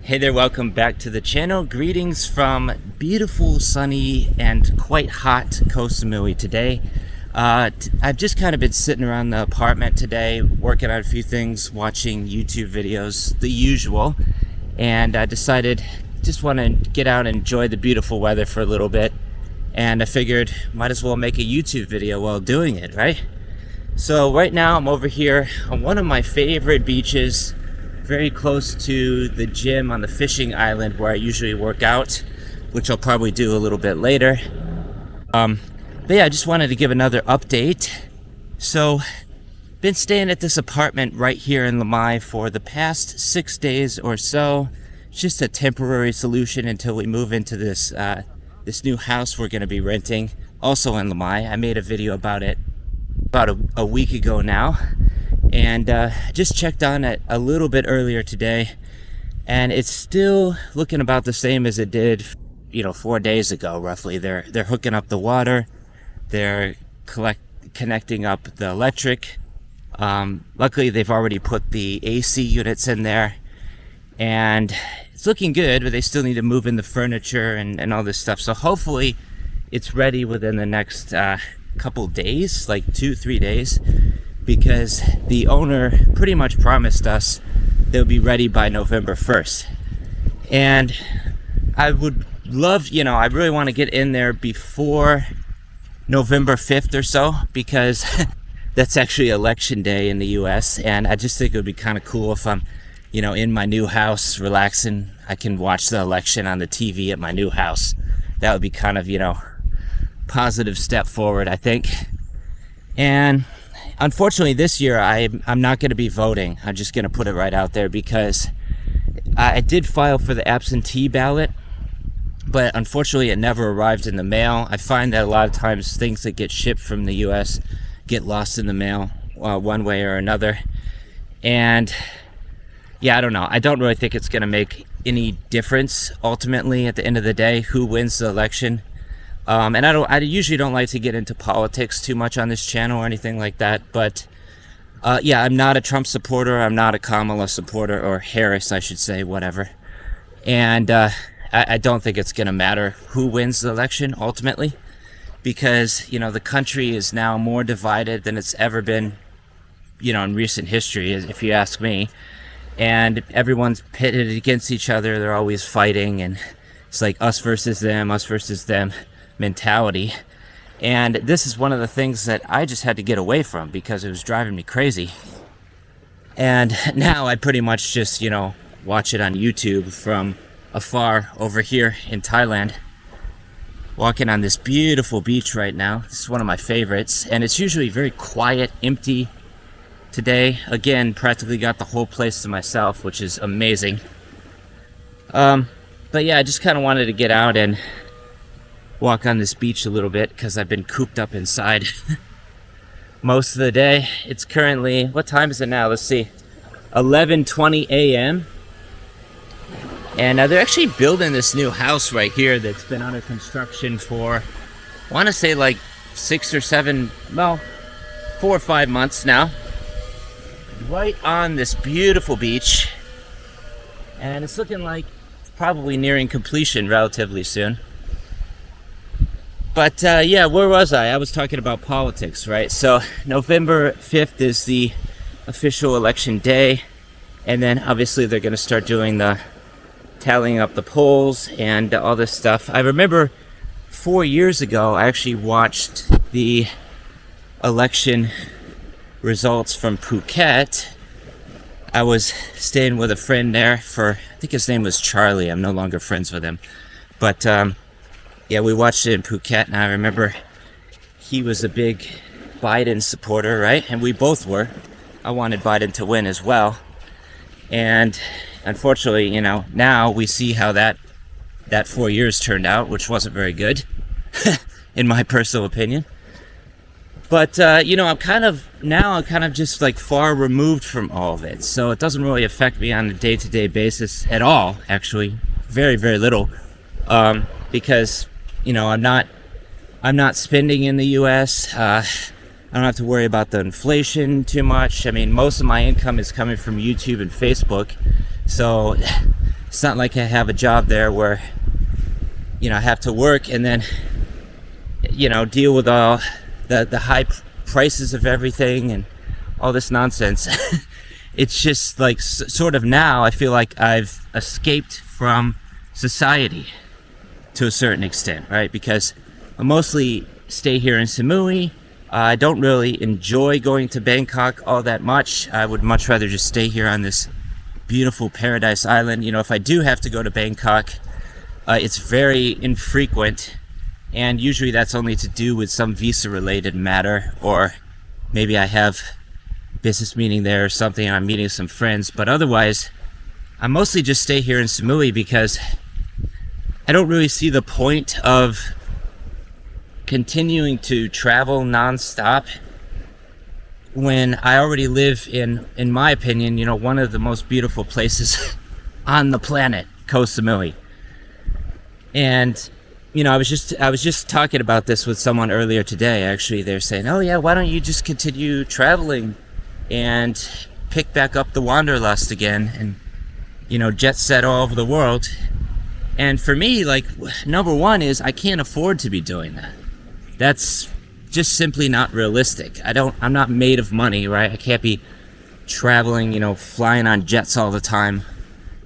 Hey there, welcome back to the channel. Greetings from beautiful, sunny, and quite hot Koh Samui today. I've just kind of been sitting around the apartment today, working on a few things, watching YouTube videos, the usual, and I decided just want to get out and enjoy the beautiful weather for a little bit, and I figured might as well make a YouTube video while doing it, right? So right now I'm over here on one of my favorite beaches, very close to the gym on the fishing island where I usually work out, which I'll probably do a little bit later. But yeah, I just wanted to give another update. So, been staying at this apartment right here in Lamai for the past 6 days or so. It's just a temporary solution until we move into this this new house we're going to be renting, also in Lamai. I made a video about it about a week ago now. And just checked on it a little bit earlier today, and it's still looking about the same as it did, 4 days ago, roughly. They're hooking up the water, they're connecting up the electric. Luckily, they've already put the AC units in there, and it's looking good, but they still need to move in the furniture and all this stuff. So hopefully, it's ready within the next couple days, like 2-3 days. Because the owner pretty much promised us they'll be ready by November 1st. And I would love, I really want to get in there before November 5th or so, because that's actually election day in the US, and I just think it would be kind of cool if I'm, in my new house relaxing. I can watch the election on the TV at my new house. That would be kind of, positive step forward, I think. And unfortunately, this year, I'm not going to be voting. I'm just going to put it right out there, because I did file for the absentee ballot, but unfortunately, it never arrived in the mail. I find that a lot of times things that get shipped from the U.S. get lost in the mail one way or another. And yeah, I don't know. I don't really think it's going to make any difference ultimately at the end of the day who wins the election. And I usually don't like to get into politics too much on this channel or anything like that, but yeah, I'm not a Trump supporter, I'm not a Kamala supporter, or Harris, I should say, whatever. And I don't think it's going to matter who wins the election ultimately, because, the country is now more divided than it's ever been, in recent history, if you ask me. And everyone's pitted against each other, they're always fighting, and it's like us versus them mentality. And this is one of the things that I just had to get away from, because it was driving me crazy. And now I pretty much just, watch it on YouTube from afar over here in Thailand. Walking on this beautiful beach right now. This is one of my favorites, and it's usually very quiet, empty. Today, again, practically got the whole place to myself, which is amazing. But yeah, I just kind of wanted to get out and walk on this beach a little bit, because I've been cooped up inside most of the day. It's currently, what time is it now? Let's see, 11:20 a.m. And they're actually building this new house right here that's been under construction for, I want to say like 4 or 5 months now. Right on this beautiful beach. And it's looking like it's probably nearing completion relatively soon. But yeah, where was I? I was talking about politics, right? So November 5th is the official election day, and then obviously they're going to start doing the tallying up the polls and all this stuff. I remember 4 years ago, I actually watched the election results from Phuket. I was staying with a friend there for, I think his name was Charlie. I'm no longer friends with him. But yeah, we watched it in Phuket, and I remember he was a big Biden supporter, right? And we both were. I wanted Biden to win as well. And unfortunately, now we see how that 4 years turned out, which wasn't very good, in my personal opinion. But, I'm kind of just like far removed from all of it. So it doesn't really affect me on a day-to-day basis at all, actually. Very, very little. Because, I'm not spending in the U.S. I don't have to worry about the inflation too much. I mean, most of my income is coming from YouTube and Facebook. So It's not like I have a job there where, you know, I have to work and then, you know, deal with all the high prices of everything and all this nonsense. It's just like sort of now I feel like I've escaped from society to a certain extent, right? Because I mostly stay here in Samui. I don't really enjoy going to Bangkok all that much. I would much rather just stay here on this beautiful paradise island. You know, if I do have to go to Bangkok, it's very infrequent, and usually that's only to do with some visa related matter, or maybe I have business meeting there or something and I'm meeting some friends. But otherwise I mostly just stay here in Samui because I don't really see the point of continuing to travel non-stop when I already live in my opinion, you know, one of the most beautiful places on the planet, Koh Samui. And you know, I was just talking about this with someone earlier today. Actually, they're saying, "Oh yeah, why don't you just continue traveling and pick back up the wanderlust again and, you know, jet set all over the world?" And for me, like, number one is I can't afford to be doing that. That's just simply not realistic. I'm not made of money, right? I can't be traveling, you know, flying on jets all the time.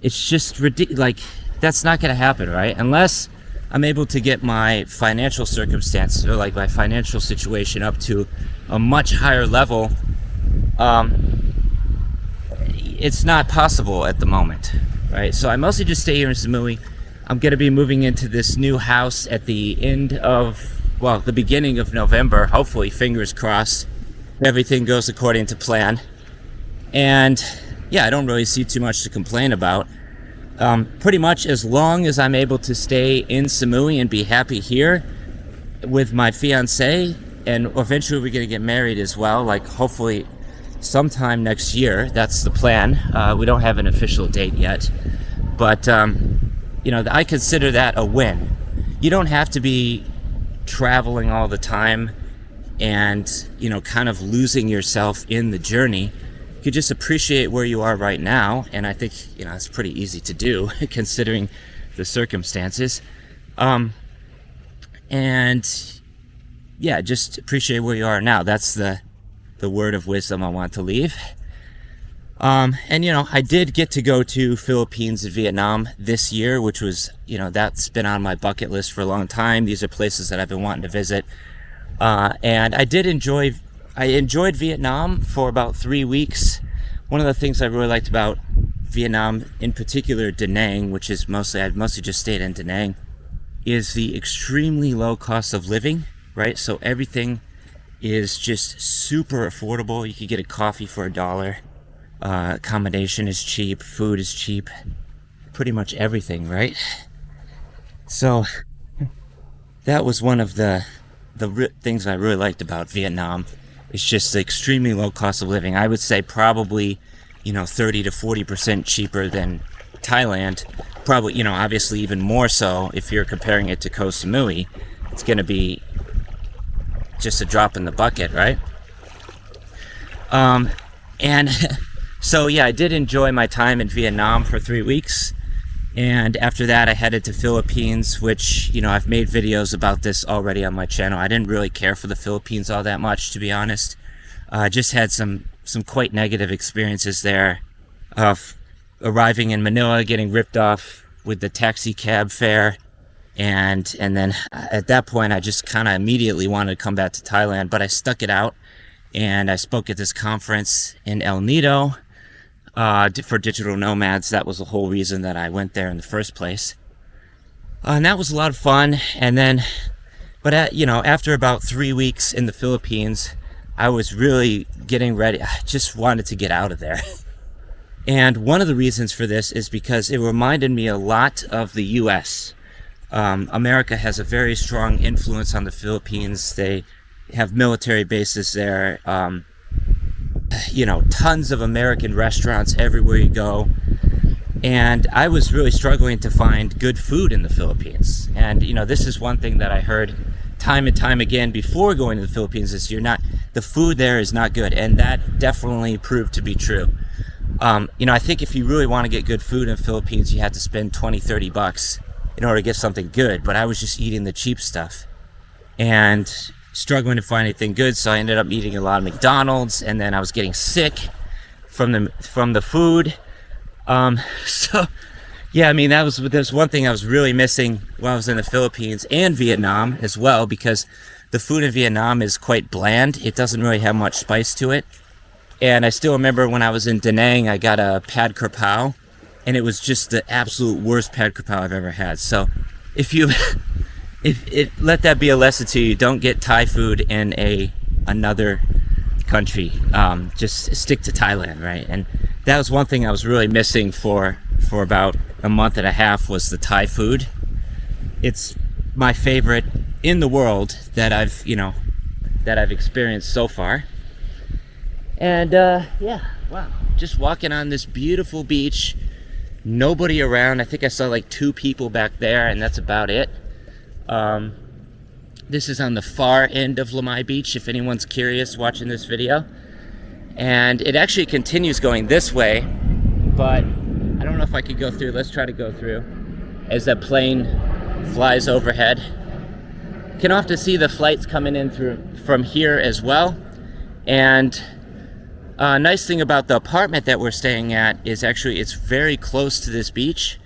It's just ridiculous. Like, that's not going to happen, right? Unless I'm able to get my financial circumstances, or like my financial situation, up to a much higher level. It's not possible at the moment, right? So I mostly just stay here in Samui. I'm going to be moving into this new house at the end of, well, the beginning of November. Hopefully, fingers crossed, everything goes according to plan. And yeah, I don't really see too much to complain about. Pretty much as long as I'm able to stay in Samui and be happy here with my fiance, and eventually we're going to get married as well, like hopefully sometime next year. That's the plan. We don't have an official date yet, but you know, I consider that a win. You don't have to be traveling all the time and, you know, kind of losing yourself in the journey. You could just appreciate where you are right now, and I think, you know, it's pretty easy to do considering the circumstances. And yeah, just appreciate where you are now. That's the word of wisdom I want to leave. And you know, I did get to go to Philippines and Vietnam this year, which was, you know, that's been on my bucket list for a long time. These are places that I've been wanting to visit. And I enjoyed Vietnam for about 3 weeks. One of the things I really liked about Vietnam, in particular Da Nang, which is I've mostly just stayed in Da Nang, is the extremely low cost of living, right? So everything is just super affordable. You could get a coffee for $1. Accommodation is cheap, food is cheap, pretty much everything, right? So that was one of the things I really liked about Vietnam. It's just the extremely low cost of living. I would say probably, you know, 30 to 40% cheaper than Thailand. Probably, you know, obviously even more so if you're comparing it to Koh Samui. It's going to be just a drop in the bucket, right? And so yeah, I did enjoy my time in Vietnam for 3 weeks. And after that, I headed to Philippines, which, you know, I've made videos about this already on my channel. I didn't really care for the Philippines all that much, to be honest. I just had some quite negative experiences there. Arriving in Manila, getting ripped off with the taxi cab fare. And then at that point, I just kind of immediately wanted to come back to Thailand, but I stuck it out. And I spoke at this conference in El Nido for digital nomads. That was the whole reason that I went there in the first place. And that was a lot of fun. And then, you know, after about 3 weeks in the Philippines, I was really getting ready. I just wanted to get out of there. And one of the reasons for this is because it reminded me a lot of the US. America has a very strong influence on the Philippines. They have military bases there. You know, tons of American restaurants everywhere you go. And I was really struggling to find good food in the Philippines. And, you know, this is one thing that I heard time and time again before going to the Philippines is the food there is not good. And that definitely proved to be true. I think if you really want to get good food in the Philippines, you have to spend 20-30 bucks in order to get something good. But I was just eating the cheap stuff and struggling to find anything good, so I ended up eating a lot of McDonald's, and then I was getting sick from the food. So yeah, I mean, there's one thing I was really missing while I was in the Philippines and Vietnam as well, because the food in Vietnam is quite bland. It doesn't really have much spice to it. And I still remember when I was in Da Nang, I got a pad krapao, and it was just the absolute worst pad krapao I've ever had. So if let that be a lesson to you, don't get Thai food in another country. Just stick to Thailand, right? And that was one thing I was really missing for about a month and a half, was the Thai food. It's my favorite in the world that I've experienced so far. And yeah, wow, just walking on this beautiful beach, nobody around. I think I saw like 2 people back there, and that's about it. This is on the far end of Lamai Beach, if anyone's curious watching this video. And it actually continues going this way, but I don't know if I could go through. Let's try to go through as that plane flies overhead. You can often see the flights coming in from here as well. And nice thing about the apartment that we're staying at is actually it's very close to this beach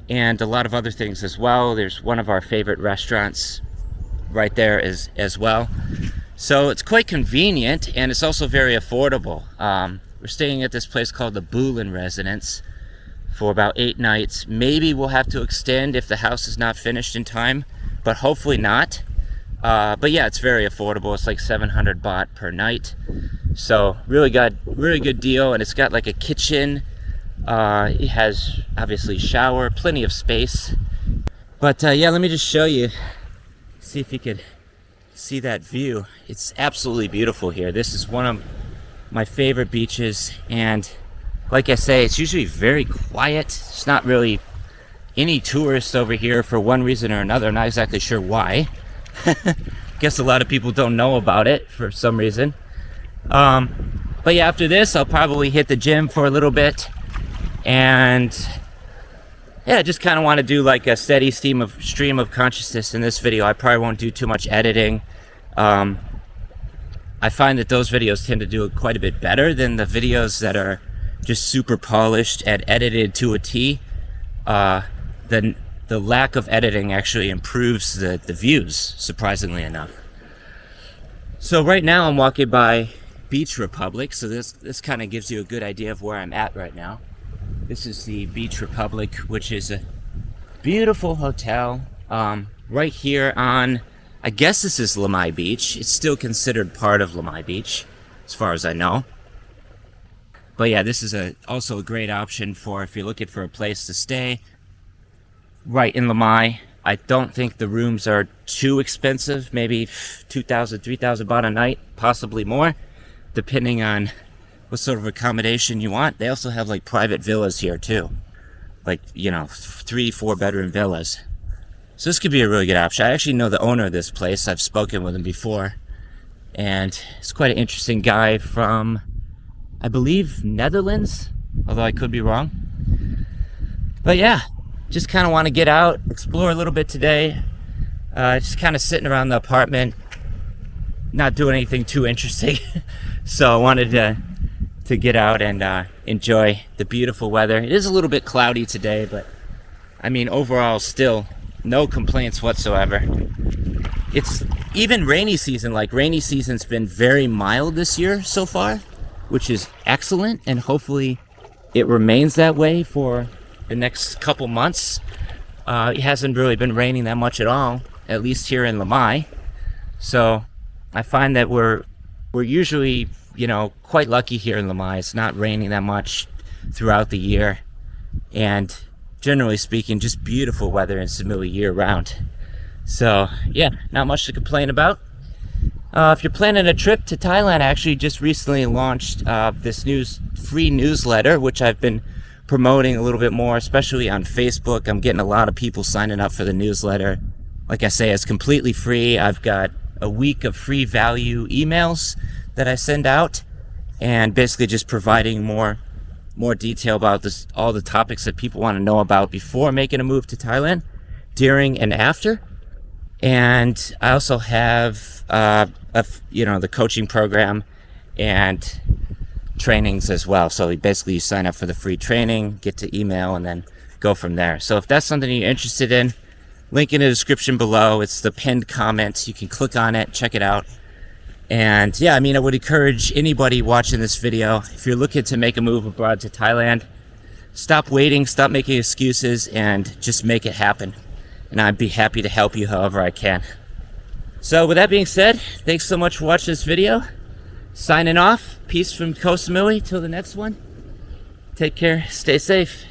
and a lot of other things as well. There's one of our favorite restaurants right there as well. So it's quite convenient, and it's also very affordable. We're staying at this place called the Bulan Residence for about 8 nights. Maybe we'll have to extend if the house is not finished in time, but hopefully not. But yeah, it's very affordable. It's like 700 baht per night. So really good deal, and it's got like a kitchen. It has obviously shower, plenty of space. But yeah, let me just show you. See if you could see that view. It's absolutely beautiful here. This is one of my favorite beaches, and like I say, it's usually very quiet. It's not really any tourists over here for one reason or another. I'm not exactly sure why. Guess a lot of people don't know about it for some reason. But yeah, after this I'll probably hit the gym for a little bit, and yeah, I just kind of want to do like a steady stream of consciousness in this video. I probably won't do too much editing. I find that those videos tend to do quite a bit better than the videos that are just super polished and edited to a T. Then the lack of editing actually improves the views, surprisingly enough. So right now I'm walking by Beach Republic, so this kind of gives you a good idea of where I'm at right now. This is the Beach Republic, which is a beautiful hotel right here on, I guess this is Lamai Beach. It's still considered part of Lamai Beach, as far as I know. But yeah, this is also a great option for if you're looking for a place to stay right in Lamai. I don't think the rooms are too expensive, maybe 2,000, 3,000 baht a night, possibly more, depending on what sort of accommodation you want. They also have like private villas here too, like 3-4 bedroom villas. So this could be a really good option. I actually know the owner of this place. I've spoken with him before, and he's quite an interesting guy from, I believe, Netherlands, although I could be wrong. But yeah, just kind of want to get out, explore a little bit today. Just kind of sitting around the apartment, not doing anything too interesting. So I wanted to get out and enjoy the beautiful weather. It is a little bit cloudy today, but I mean, overall, still no complaints whatsoever. It's even rainy season. Like, rainy season's been very mild this year so far, which is excellent, and hopefully it remains that way for the next couple months. It hasn't really been raining that much at all, at least here in Lamai. So I find that we're usually, quite lucky here in Lamai. It's not raining that much throughout the year, and generally speaking, just beautiful weather in Samui year round. So yeah, not much to complain about. If you're planning a trip to Thailand, I actually just recently launched this free newsletter, which I've been promoting a little bit more, especially on Facebook. I'm getting a lot of people signing up for the newsletter. Like I say, it's completely free. I've got a week of free value emails that I send out, and basically just providing more more detail about this, all the topics that people want to know about before making a move to Thailand, during and after. And I also have, the coaching program and trainings as well. So basically you sign up for the free training, get to email, and then go from there. So if that's something you're interested in, link in the description below. It's the pinned comment. You can click on it, check it out. And yeah, I mean, I would encourage anybody watching this video, if you're looking to make a move abroad to Thailand, stop waiting, stop making excuses, and just make it happen. And I'd be happy to help you however I can. So with that being said, thanks so much for watching this video. Signing off. Peace from Koh Samui. Till the next one. Take care. Stay safe.